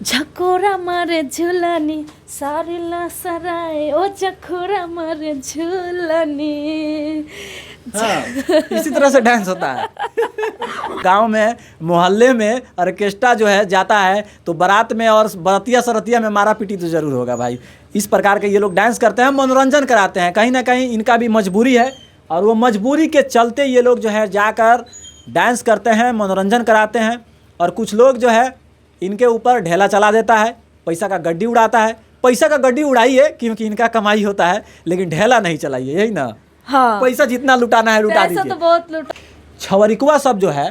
झकोरा मारे झूलनी सारिला सराय ओ झकोरा मारे झूलनी। हाँ, इसी तरह से डांस होता है। गांव में मोहल्ले में ऑर्केस्ट्रा जो है जाता है तो बारात में और बरतिया सरतिया में मारा पीटी तो जरूर होगा भाई। इस प्रकार के ये लोग डांस करते हैं, मनोरंजन कराते हैं। कहीं ना कहीं इनका भी मजबूरी है और वो मजबूरी के चलते ये लोग जो है जाकर डांस करते हैं, मनोरंजन कराते हैं। और कुछ लोग जो है इनके ऊपर ढेला चला देता है, पैसा का गड्डी उड़ाता है। पैसा का गड्डी उड़ाइए क्योंकि इनका कमाई होता है, लेकिन ढेला नहीं चलाइए, यही ना। हाँ, पैसा जितना लुटाना है लुटा पैसा दीजिए। तो बहुत लुटा। छवरिकुआ सब जो है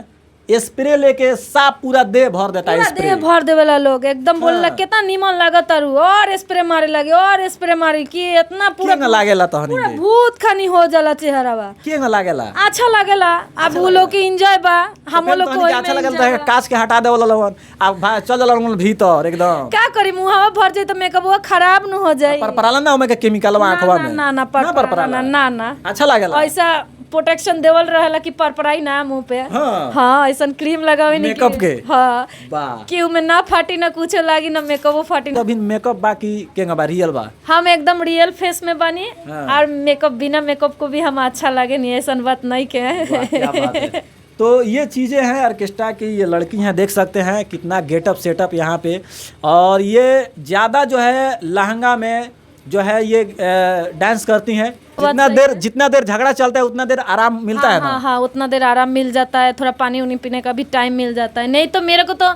स्प्रे लेके साफ पूरा देह भर देता है। पूरा स्प्रे देह भर देवेला लोग एकदम बोलला कितना नीमन लागत तारू और स्प्रे मारे लगे और स्प्रे मारी कि इतना पूरा के लागेला तहनी पूरा के भूत खानी हो जाला चेहरावा। के लागेला अच्छा लागेला। अब वो लोग के एंजॉय बा, हम लोग को अच्छा लगता है। काच के हटा देवला लोगन अब चल जाला लोगन भीतर एकदम क्या करी मुहावा भर जाए तो मेकअप खराब न हो जाए। पर पराला ना ओमे के केमिकल आंखवा में ना ना पर ना अच्छा लागेला। ऐसा प्रोटेक्शन देवल रहेला कि परपराई ना मुंह पे। हाँ, हाँ ऐसा क्रीम लगावे नहीं मेकअप के। हाँ वाह, कि उमे ना फाटी ना कुछ लागी ना मेकअप फाटी। तो अभी मेकअप बाकी केंगा बा रियल बा। हम एकदम रियल फेस में बनी। हाँ। और मेकअप बिना मेकअप को भी हम अच्छा लगे नहीं, ऐसा बात नहीं के। वाह, क्या बात है। तो ये चीज़ें हैं ऑर्केस्ट्रा की। ये लड़की हैं, देख सकते हैं कितना गेटअप सेटअप यहाँ पे। और ये ज़्यादा जो है लहंगा में जो है ये डांस करती हैं। जितना देर झगड़ा चलता है उतना देर आराम मिलता है ना। हाँ उतना देर आराम मिल जाता है, थोड़ा पानी उनी पीने का भी टाइम मिल जाता है। नहीं तो मेरे को तो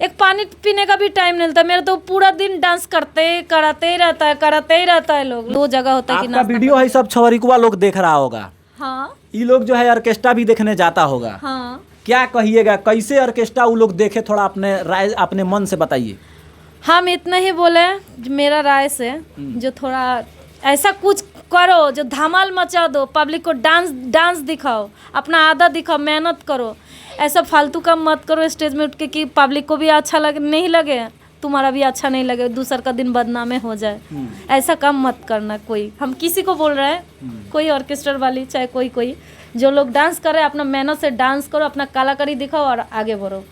एक पानी पीने का भी टाइम नहीं मिलता। मेरा तो पूरा दिन डांस कराते ही रहता है लोग। दो जगह होता है कि आपका वीडियो है सब छवरिकुआ लोग देख रहा होगा। हाँ ये लोग जो है ऑर्केस्ट्रा भी देखने जाता होगा। हाँ क्या कहिएगा, कैसे ऑर्केस्ट्रा वो लोग देखे, थोड़ा अपने राय अपने मन से बताइए। हम इतना ही बोले मेरा राय से, जो थोड़ा ऐसा कुछ करो जो धमाल मचा दो, पब्लिक को डांस दिखाओ, अपना आधा दिखाओ, मेहनत करो। ऐसा फालतू काम मत करो स्टेज में उठ के कि पब्लिक को भी अच्छा लगे, नहीं लगे तुम्हारा भी अच्छा नहीं लगे, दूसर का दिन बदनामे हो जाए। ऐसा काम मत करना। कोई हम किसी को बोल रहे हैं, कोई ऑर्केस्ट्रा वाली चाहे कोई जो लोग डांस करे अपना मेहनत से डांस करो, अपना कलाकारी दिखाओ और आगे बढ़ो,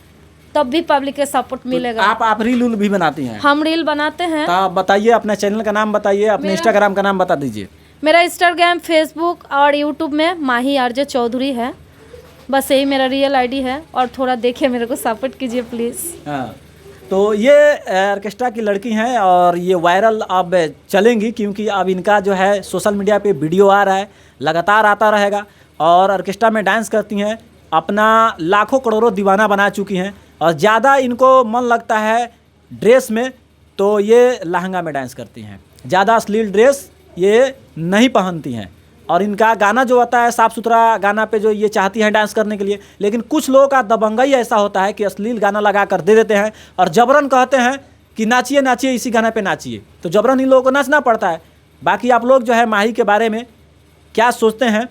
तब भी पब्लिक के सपोर्ट मिलेगा। आप रील भी बनाती हैं? हम रील बनाते हैं। तो बताइए अपने चैनल का नाम बताइए, अपने इंस्टाग्राम का नाम बता दीजिए। मेरा इंस्टाग्राम, फेसबुक और यूट्यूब में माही आरजे चौधरी है। बस यही मेरा रियल आईडी है और थोड़ा देखिए, मेरे को सपोर्ट कीजिए प्लीज़। हाँ, तो ये ऑर्केस्ट्रा की लड़की हैं और ये वायरल अब चलेंगी क्योंकि अब इनका जो है सोशल मीडिया पे वीडियो आ रहा है, लगातार आता रहेगा। और ऑर्केस्ट्रा में डांस करती हैं, अपना लाखों करोड़ों दीवाना बना चुकी हैं। और ज़्यादा इनको मन लगता है ड्रेस में, तो ये लहंगा में डांस करती हैं। ज़्यादा अश्लील ड्रेस ये नहीं पहनती हैं। और इनका गाना जो होता है साफ़ सुथरा गाना पे जो ये चाहती हैं डांस करने के लिए, लेकिन कुछ लोगों का दबंगई ऐसा होता है कि अश्लील गाना लगा कर दे देते हैं और जबरन कहते हैं कि नाचिए नाचिए, इसी गाने पे नाचिए। तो जबरन इन लोगों को नाचना पड़ता है। बाकी आप लोग जो है माही के बारे में क्या सोचते हैं,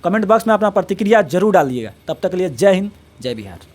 कमेंट बॉक्स में अपना प्रतिक्रिया जरूर डालिएगा। तब तक के लिए जय हिंद, जय बिहार।